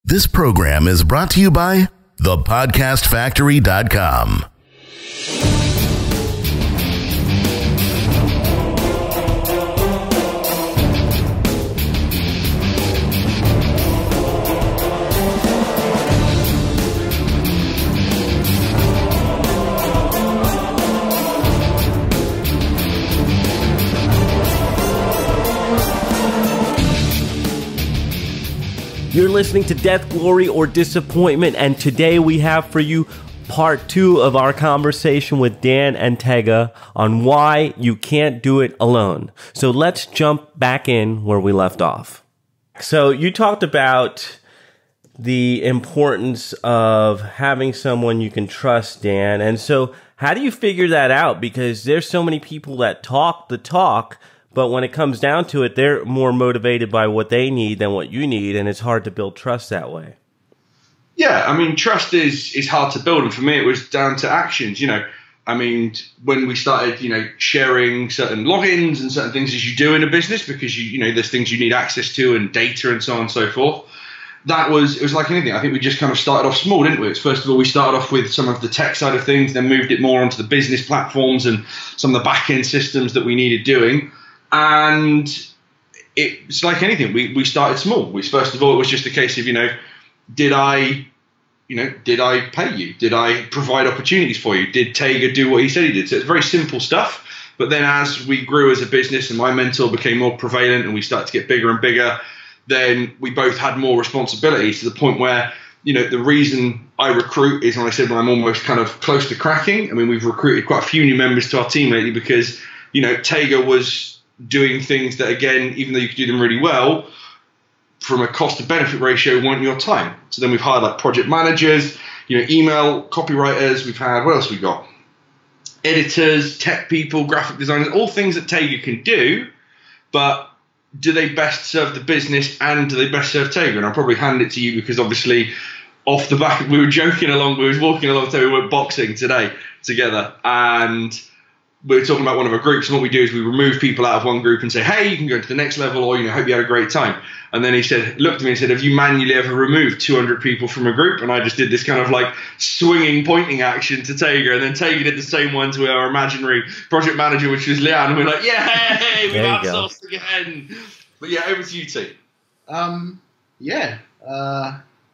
This program is brought to you by thepodcastfactory.com. You're listening to Death, Glory, or Disappointment, and today we have for you part 2 of our conversation with Dan and Tega on why you can't do it alone. So let's jump back in where we left off. So you talked about the importance of having someone you can trust, Dan. And so how do you figure that out? Because there's so many people that talk the talk, but when it comes down to it, they're more motivated by what they need than what you need, and it's hard to build trust that way. Yeah, I mean, trust is hard to build, and for me, it was down to actions. I mean, when we started, sharing certain logins and certain things as you do in a business, because there's things you need access to and data and so on and so forth. It was like anything. I think we just kind of started off small, didn't we? First of all, we started off with some of the tech side of things, then moved it more onto the business platforms and some of the back end systems that we needed doing. And it's like anything. We started small. First of all, it was just a case of, did I pay you? Did I provide opportunities for you? Did Tega do what he said he did? So it's very simple stuff. But then as we grew as a business and my mentor became more prevalent and we started to get bigger and bigger, then we both had more responsibilities to the point where, the reason I recruit is when I said when I'm almost kind of close to cracking. I mean, we've recruited quite a few new members to our team lately because, Tega was doing things that, again, even though you could do them really well, from a cost to benefit ratio, weren't your time. So then we've hired like project managers, email copywriters. We've had, what else we got? Editors, tech people, graphic designers, all things that Tega can do, but do they best serve the business and do they best serve Tega? And I'll probably hand it to you because obviously off the back, we were joking along, we were walking along, we went boxing today together, and we were talking about one of our groups, and what we do is we remove people out of one group and say, hey, you can go to the next level, or, hope you had a great time. And then he looked at me and said, have you manually ever removed 200 people from a group? And I just did this kind of like swinging, pointing action to Tega, and then Tega did the same one to our imaginary project manager, which was Leanne, and we're like, yeah, hey, we've outsourced again. But yeah, over to you, T.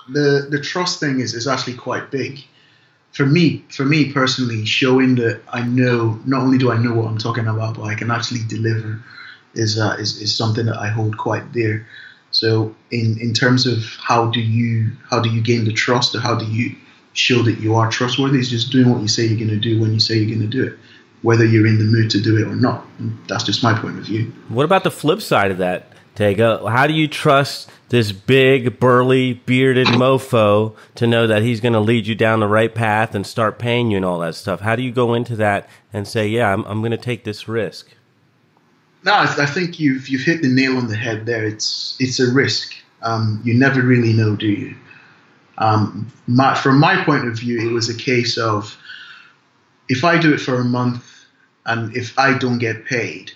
The trust thing is actually quite big. For me personally, showing that I know, not only do I know what I'm talking about, but I can actually deliver is something that I hold quite dear. So in terms of how do you gain the trust, or how do you show that you are trustworthy, is just doing what you say you're going to do when you say you're going to do it, whether you're in the mood to do it or not. And that's just my point of view. What about the flip side of that, Tega? How do you trust this big, burly, bearded mofo to know that he's going to lead you down the right path and start paying you and all that stuff? How do you go into that and say, yeah, I'm going to take this risk? No, I think you've hit the nail on the head there. It's a risk. You never really know, do you? From my point of view, it was a case of, if I do it for a month and if I don't get paid,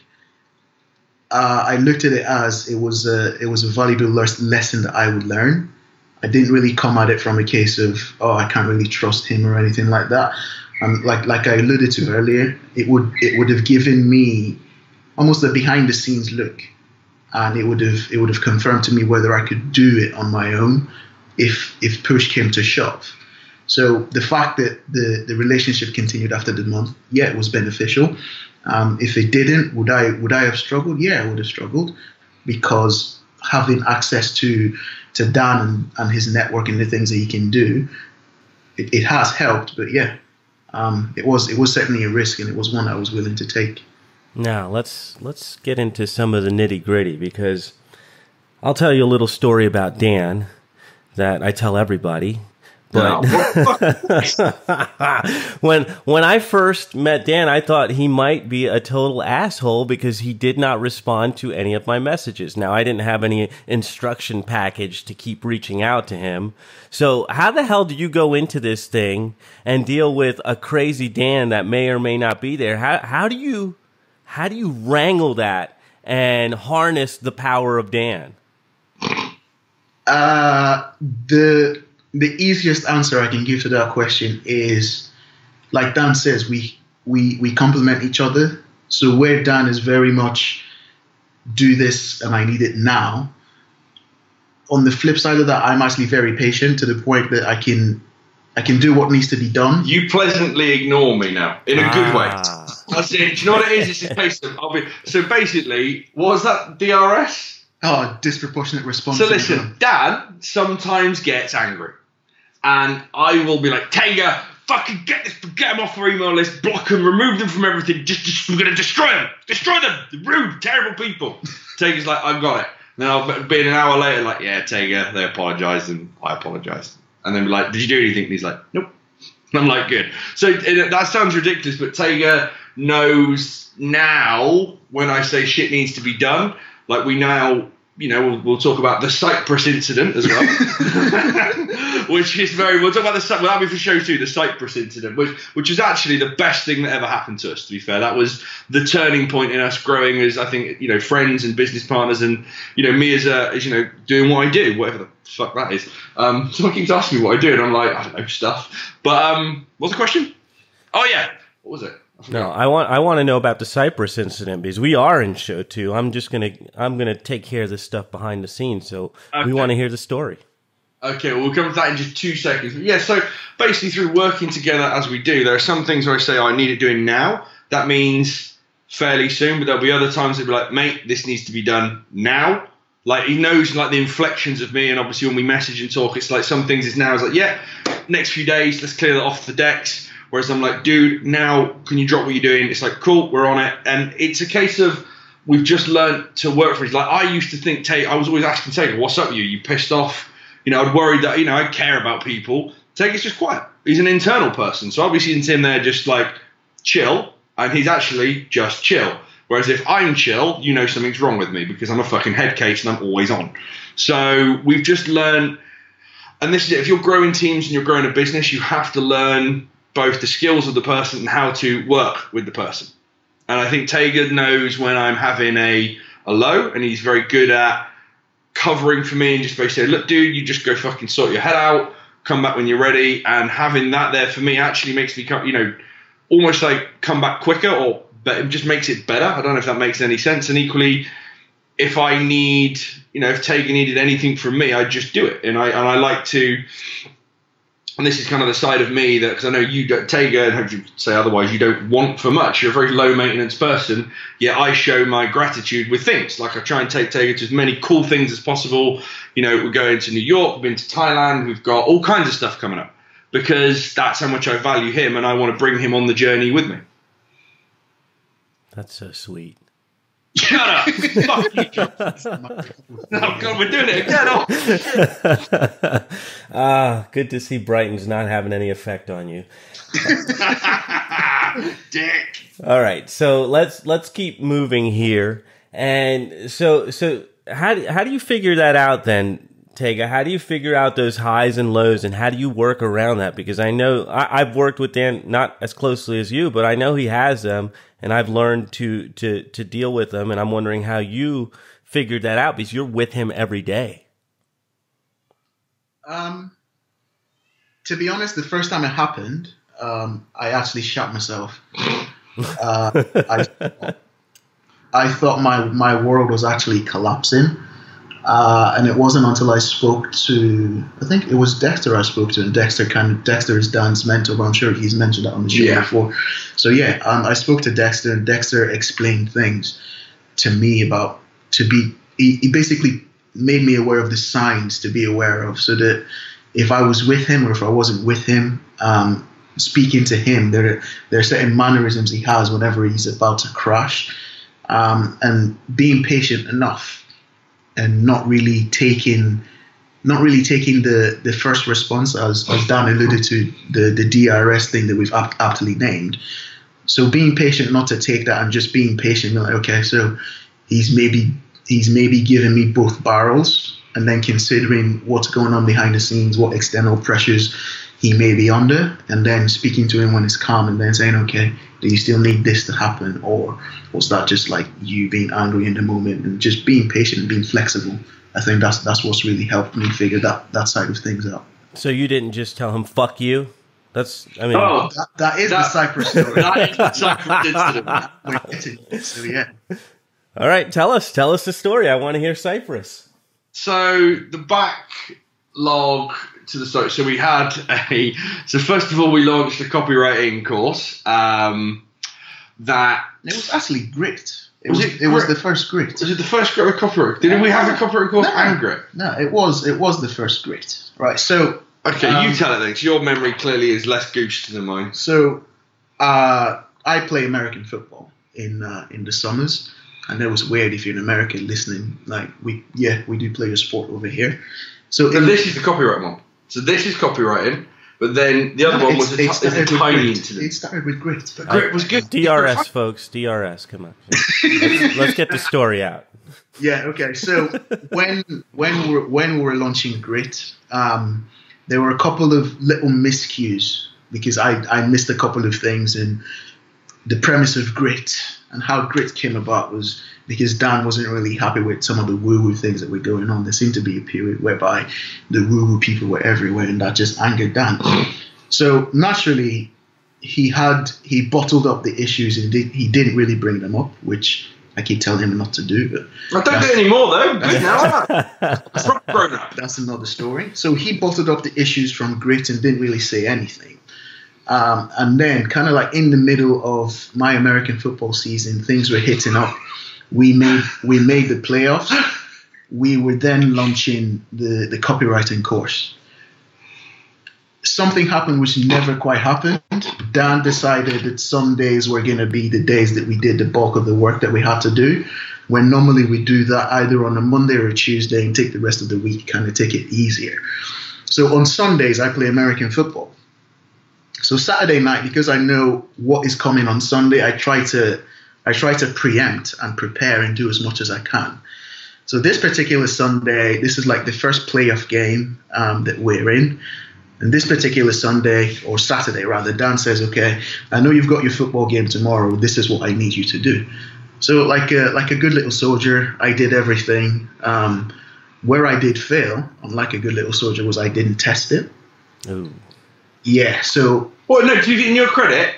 I looked at it as it was a valuable lesson that I would learn. I didn't really come at it from a case of, I can't really trust him or anything like that. Like I alluded to earlier, it would have given me almost a behind the scenes look, and it would have confirmed to me whether I could do it on my own if push came to shove. So the fact that the relationship continued after the month, it was beneficial. If it didn't, would I have struggled? Yeah, I would have struggled, because having access to Dan and his network and the things that he can do, it has helped. But it was certainly a risk, and it was one I was willing to take. Now let's get into some of the nitty gritty, because I'll tell you a little story about Dan that I tell everybody. But when I first met Dan, I thought he might be a total asshole because he did not respond to any of my messages. Now, I didn't have any instruction package to keep reaching out to him. So how the hell do you go into this thing and deal with a crazy Dan that may or may not be there? How do you wrangle that and harness the power of Dan? The easiest answer I can give to that question is, like Dan says, we complement each other. So where Dan is very much do this and I need it now, on the flip side of that, I'm actually very patient to the point that I can do what needs to be done. You pleasantly ignore me now, in a good way. I said, do you know what it is? It's a case of, so basically, what was that, DRS? Oh, disproportionate response. So listen, Dan sometimes gets angry. And I will be like, Tega, fucking get them off our email list, block them, remove them from everything, we're going to destroy them. Destroy them. They're rude, terrible people. Tega's like, I've got it. And then I'll be an hour later like, yeah, Tega, they apologised and I apologised. And then be like, did you do anything? And he's like, nope. And I'm like, good. So that sounds ridiculous, but Tega knows now when I say shit needs to be done. Like we now, we'll talk about the Cyprus incident as well, which is we'll talk about well, that'll be for show 2, the Cyprus incident, which is actually the best thing that ever happened to us, to be fair. That was the turning point in us growing as, I think, friends and business partners, and, me as doing what I do, whatever the fuck that is. Someone keeps asking me what I do, and I'm like, I don't know, stuff. But what's the question? Oh, yeah. What was it? No, I want to know about the Cyprus incident, because we are in show 2. I'm gonna take care of this stuff behind the scenes, so we want to hear the story. Okay, well, we'll come to that in just 2 seconds. Yeah, so basically through working together as we do, there are some things where I say, I need it doing now. That means fairly soon, but there'll be other times it'll be like, mate, this needs to be done now. Like, he knows like the inflections of me, and obviously when we message and talk, it's like some things is now, it's like, yeah, next few days, let's clear that off the decks. Whereas I'm like, dude, now can you drop what you're doing? It's like, cool, we're on it. And it's a case of we've just learned to work for it. Like I used to think, I was always asking Tega, what's up with you? You pissed off? I'd worried that, I care about people. Tega's just quiet. He's an internal person. So obviously it's him there just like chill, and he's actually just chill. Whereas if I'm chill, something's wrong with me because I'm a fucking head case and I'm always on. So we've just learned, and this is it, if you're growing teams and you're growing a business, you have to learn both the skills of the person and how to work with the person. And I think Tega knows when I'm having a low, and he's very good at covering for me and just basically say, look, dude, you just go fucking sort your head out, come back when you're ready. And having that there for me actually makes me, almost like come back quicker, but it just makes it better. I don't know if that makes any sense. And equally, if I need, if Tega needed anything from me, I'd just do it. And I like to, and this is kind of the side of me that, because I know you don't, Tega, and hope you say otherwise, you don't want for much. You're a very low maintenance person. Yet I show my gratitude with things. Like I try and take Tega to as many cool things as possible. We're going to New York, we've been to Thailand, we've got all kinds of stuff coming up, because that's how much I value him, and I want to bring him on the journey with me. That's so sweet. Shut up! Fuck you, John. Oh God, we're doing it again. Good to see Brighton's not having any effect on you. Dick. All right, so let's keep moving here. And so how do you figure that out then, Tega? How do you figure out those highs and lows, and how do you work around that? Because I know I've worked with Dan not as closely as you, but I know he has them, and I've learned to deal with them. And I'm wondering how you figured that out, because you're with him every day. To be honest, the first time it happened, I actually shot myself. I thought my world was actually collapsing. And it wasn't until I spoke to, I think it was Dexter I spoke to, and Dexter is Dan's mentor, but I'm sure he's mentioned that on the show before. So I spoke to Dexter, and Dexter explained things to me he basically made me aware of the signs to be aware of, so that if I was with him or if I wasn't with him, speaking to him, there are certain mannerisms he has whenever he's about to crash, and being patient enough. And not really taking the first response, as Dan alluded to, the DRS thing that we've aptly named. So being patient, not to take that, and just being patient, like, okay, so he's maybe giving me both barrels, and then considering what's going on behind the scenes, what external pressures he may be under, and then speaking to him when it's calm, and then saying, okay, do you still need this to happen, or was that just like you being angry in the moment, and just being patient and being flexible. I think that's what's really helped me figure that side of things out. So you didn't just tell him "fuck you"? That's, I mean, that is the Cyprus story. That is the Cyprus incident. So yeah. All right, tell us the story. I want to hear Cyprus. So the backlog to the story. So we had so first of all, we launched a copywriting course that it was actually Grit. It Was was the first Grit. Was it the first Grit with copywriting? Didn't we have the copywriting course and Grit? No, it was the first Grit. Right. So okay, you tell it then, 'cause your memory clearly is less gooched than mine. So I play American football in the summers. I know it's weird if you're an American listening. Like we do play a sport over here. So this is the copyright one. So this is copywriting, but then the other one was a tiny incident. It started with Grit. But Grit was good. DRS, folks. DRS. Come on. Let's get the story out. Yeah. Okay. So when we were launching Grit, there were a couple of little miscues because I missed a couple of things, and the premise of Grit and how Grit came about was because Dan wasn't really happy with some of the woo-woo things that were going on. There seemed to be a period whereby the woo-woo people were everywhere, and that just angered Dan. So naturally, he bottled up the issues, and he didn't really bring them up, which I keep telling him not to do. But I don't do it anymore, though. Good now. That's another story. So he bottled up the issues from Grit and didn't really say anything. And then kind of like in the middle of my American football season, things were hitting up. We made the playoffs. We were then launching the copywriting course. Something happened which never quite happened. Dan decided that some days were going to be the days that we did the bulk of the work that we had to do, when normally we do that either on a Monday or a Tuesday and take the rest of the week, kind of take it easier. So on Sundays, I play American football. So Saturday night, because I know what is coming on Sunday, I try to preempt and prepare and do as much as I can. So this particular Sunday, this is like the first playoff game that we're in. And this particular Sunday, or Saturday rather, Dan says, okay, I know you've got your football game tomorrow. This is what I need you to do. So like a good little soldier, I did everything. Where I did fail, unlike a good little soldier, was I didn't test it. Ooh. Yeah, so... Well, no, in your credit,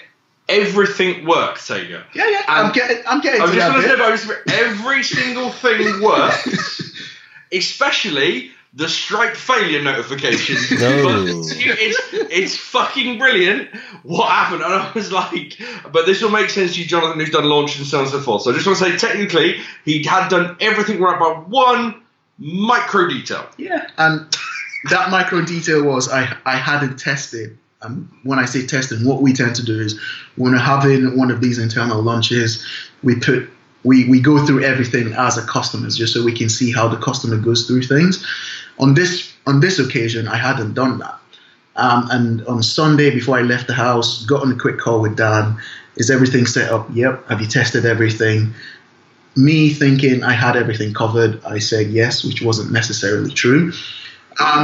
everything works, Tega. Yeah, I'm getting to that bit. Every single thing works, especially the Stripe failure notification. No. It's fucking brilliant what happened. And I was like, but this will make sense to you, Jonathan, who's done launch and so on and so forth. So I just want to say, technically, he had done everything right by one micro detail. Yeah, and that micro detail was I hadn't tested. When I say testing, what we tend to do is when we're having one of these internal launches, we go through everything as a customer, just so we can see how the customer goes through things. On this occasion, I hadn't done that. And on Sunday, before I left the house, got on a quick call with Dan. Is everything set up? Yep. Have you tested everything? Me thinking I had everything covered, I said yes, which wasn't necessarily true.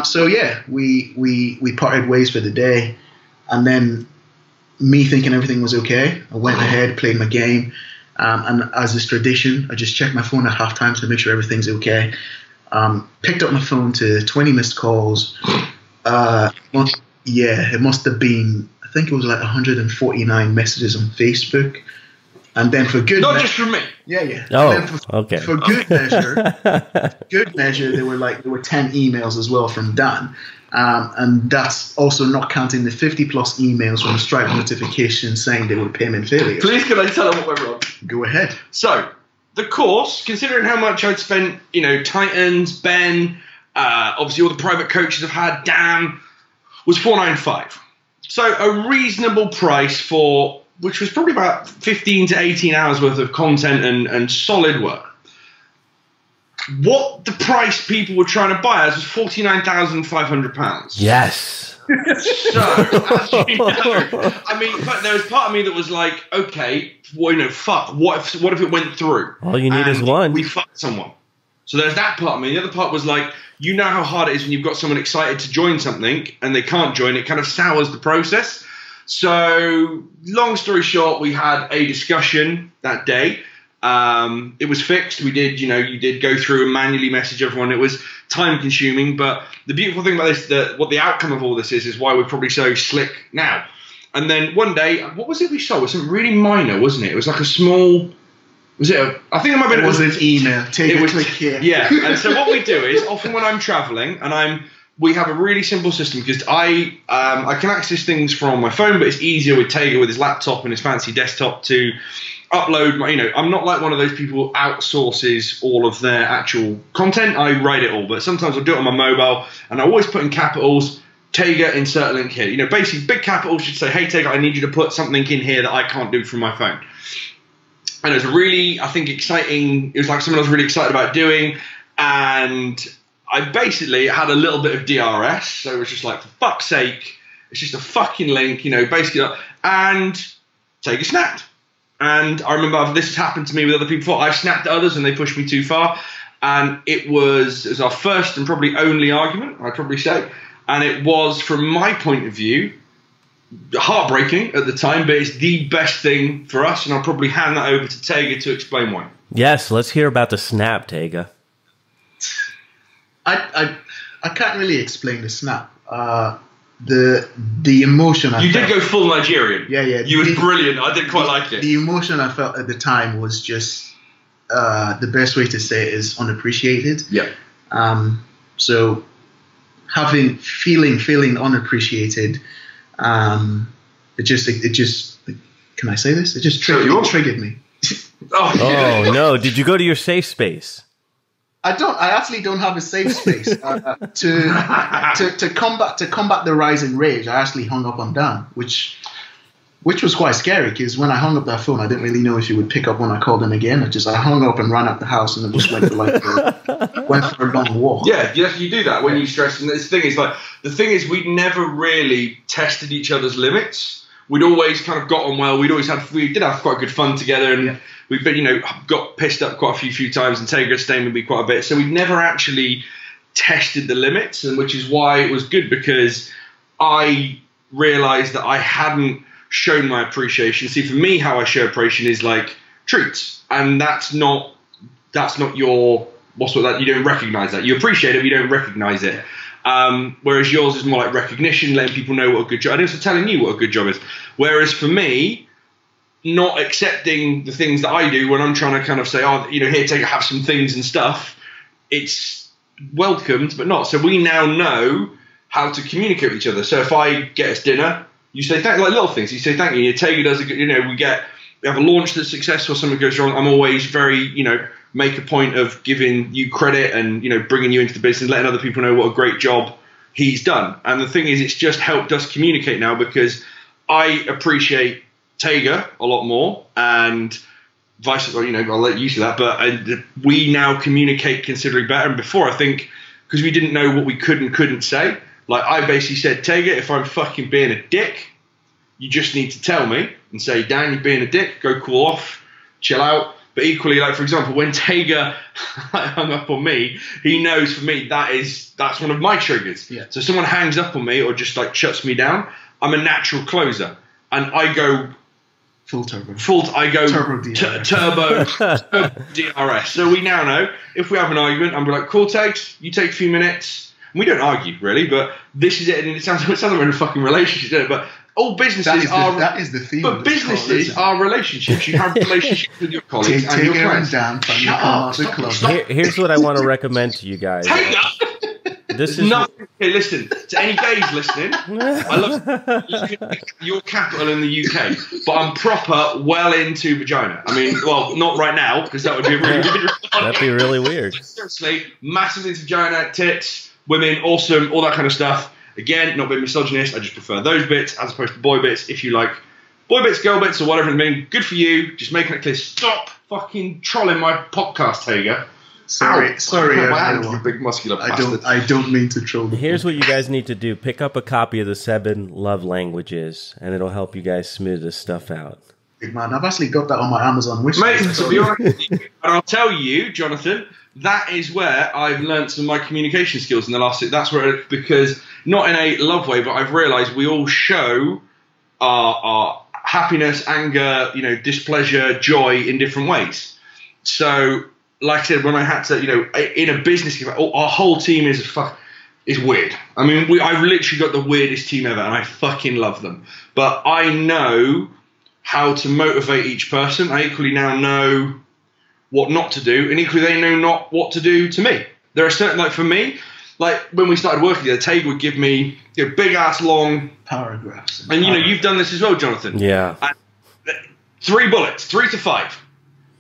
So yeah, we parted ways for the day. And then me thinking everything was okay, I went ahead, played my game. And as is tradition, I just checked my phone at halftime to make sure everything's okay. Picked up my phone to 20 missed calls. It must have been, I think it was like 149 messages on Facebook. And then for good not just from me. Yeah. Oh, okay. For good measure, there were 10 emails as well from Dan. And that's also not counting the 50 plus emails from Stripe notifications saying they were payment failures. Please, can I tell them what went wrong? Go ahead. So, the course, considering how much I'd spent, Titans, Ben, obviously all the private coaches I've had, Dan, was $495. So, a reasonable price for, which was probably about 15 to 18 hours worth of content and solid work. What the price people were trying to buy us was £49,500. Yes. So, as you know, I mean, but there was part of me that was like, okay, well, fuck, what if it went through? All you need is one. We fucked someone. So there's that part of me. The other part was like, you know how hard it is when you've got someone excited to join something and they can't join. It kind of sours the process. So long story short, we had a discussion that day. It was fixed. We did, you did go through and manually message everyone. It was time consuming, but the beautiful thing about this, what the outcome of all this is why we're probably so slick now. And then one day, what was it we saw? It was something really minor, wasn't it? It was like a small, I think it might have been. It was an email. Click here. Yeah. And so what we do is often when I'm traveling and we have a really simple system because I can access things from my phone, but it's easier with Tega with his laptop and his fancy desktop to upload my, I'm not like one of those people who outsources all of their actual content. I write it all, but sometimes I'll do it on my mobile and I always put in capitals, Tega, insert link here. Basically big capitals should say, hey Tega, I need you to put something in here that I can't do from my phone. And it was really, I think, exciting. It was like something I was really excited about doing. And I basically had a little bit of DRS. So it was just like, for fuck's sake, it's just a fucking link, basically. And Tega snapped. And I remember this has happened to me with other people before. I've snapped at others and they pushed me too far. And it was our first and probably only argument, I'd probably say. And it was, from my point of view, heartbreaking at the time, but it's the best thing for us. And I'll probably hand that over to Tega to explain why. Yes, let's hear about the snap, Tega. I can't really explain the snap. The emotion I felt. You did go full Nigerian. Yeah. You was brilliant. I did quite like it. The emotion I felt at the time was just the best way to say it is unappreciated. Yeah. So feeling unappreciated, it just can I say this? It just triggered me. Oh no! Did you go to your safe space? I actually don't have a safe space to combat the rising rage. I actually hung up on Dan, which was quite scary because when I hung up that phone, I didn't really know if he would pick up when I called him again. I hung up and ran out the house and then just went for a long walk. Yeah, you do that when you stress. And the thing is, we never really tested each other's limits. We'd always kind of got on well. We did have quite good fun together, and we've been, got pissed up quite a few times, and Tega stayed with me quite a bit. So we've never actually tested the limits, and which is why it was good because I realised that I hadn't shown my appreciation. See, for me, how I show appreciation is like treats, and that's not your you don't recognise that. You appreciate it, but you don't recognise it. Whereas yours is more like recognition, letting people know what a good job, and also telling you what a good job is. Whereas for me, not accepting the things that I do when I'm trying to kind of say, here, have some things and stuff, it's welcomed, but not. So we now know how to communicate with each other. So if I get us dinner, you say thank, like little things. You say thank you. Tega does a good, we have a launch that's successful, something goes wrong. I'm always very, make a point of giving you credit and, bringing you into the business, letting other people know what a great job he's done. And the thing is, it's just helped us communicate now because I appreciate Tega a lot more and vice versa, I'll let you say that, but we now communicate considerably better. And before, I think, because we didn't know what we could and couldn't say, like I basically said, Tega, if I'm fucking being a dick, you just need to tell me and say, Dan, you're being a dick, go cool off, chill out. But equally, like for example, when Tega hung up on me, he knows for me that's one of my triggers. Yeah. So if someone hangs up on me or just like shuts me down, I'm a natural closer, and I go full turbo. I go turbo DRS. Turbo DRS. So we now know if we have an argument, I'm like, cool, Tegs, you take a few minutes. And we don't argue really, but this is it. And it sounds like we're in a fucking relationship, but all businesses that is the theme. But businesses are relationships. You have relationships with your colleagues and your friends. Here's what I want to recommend to you guys. This is nothing. Okay, listen to any gays listening. I love your capital in the UK, but I'm proper well into vagina. I mean, well, not right now because that would be really weird. That'd be really weird. Seriously, massive into vagina, tits, women, awesome, all that kind of stuff. Again, not being misogynist, I just prefer those bits as opposed to boy bits. If you like boy bits, girl bits, or whatever it means, good for you. Just making it clear. Stop fucking trolling my podcast, Tega. Sorry, you big muscular bastard. I don't mean to troll. Here's what you guys need to do. Pick up a copy of the 7 Love Languages, and it'll help you guys smooth this stuff out. big man. I've actually got that on my Amazon wish Mate, list. to be honest with you, and I'll tell you, Jonathan, that is where I've learned some of my communication skills in the last. That's where, because not in a love way, but I've realised we all show our happiness, anger, displeasure, joy in different ways. So, like I said, when I had to, in a business, our whole team is weird. I mean, I've literally got the weirdest team ever, and I fucking love them. But I know how to motivate each person. I equally now know what not to do, and equally they know not what to do to me. There are certain, like for me, like when we started working together, Tega would give me big ass long paragraphs. And you've done this as well, Jonathan. Yeah. And 3 bullets, 3 to 5.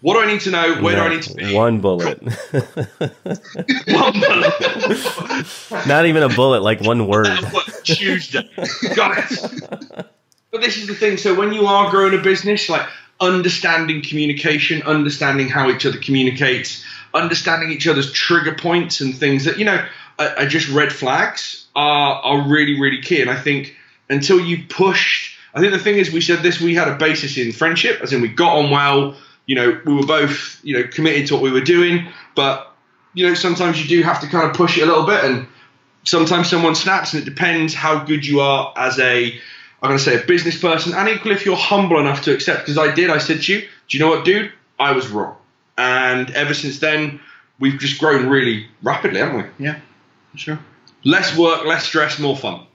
What do I need to know? Where do I need to be? 1 bullet. Cool. 1 bullet. Not even a bullet, like 1 word. Tuesday. Got it. But this is the thing. So when you are growing a business, like understanding communication, understanding how each other communicates, understanding each other's trigger points and things that, are just red flags are really, really key. And I think until you pushed, I think the thing is, we said this, we had a basis in friendship, as in we got on well, we were both, committed to what we were doing. But, sometimes you do have to kind of push it a little bit, and sometimes someone snaps, and it depends how good you are as I'm going to say a business person, and equally if you're humble enough to accept, because I said to you, do you know what, dude? I was wrong. And ever since then, we've just grown really rapidly, haven't we? Yeah, sure. Less work, less stress, more fun.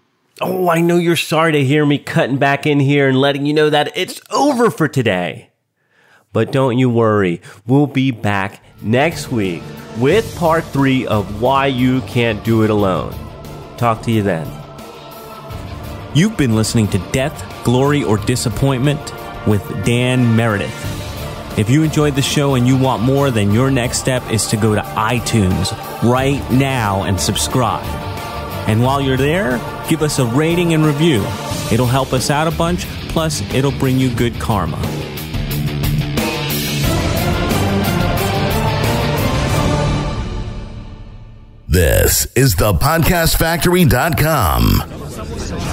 Oh, I know you're sorry to hear me cutting back in here and letting you know that it's over for today. But don't you worry, we'll be back next week with part 3 of Why You Can't Do It Alone. Talk to you then. You've been listening to Death, Glory, or Disappointment with Dan Meredith. If you enjoyed the show and you want more, then your next step is to go to iTunes right now and subscribe. And while you're there, give us a rating and review. It'll help us out a bunch, plus it'll bring you good karma. This is thepodcastfactory.com.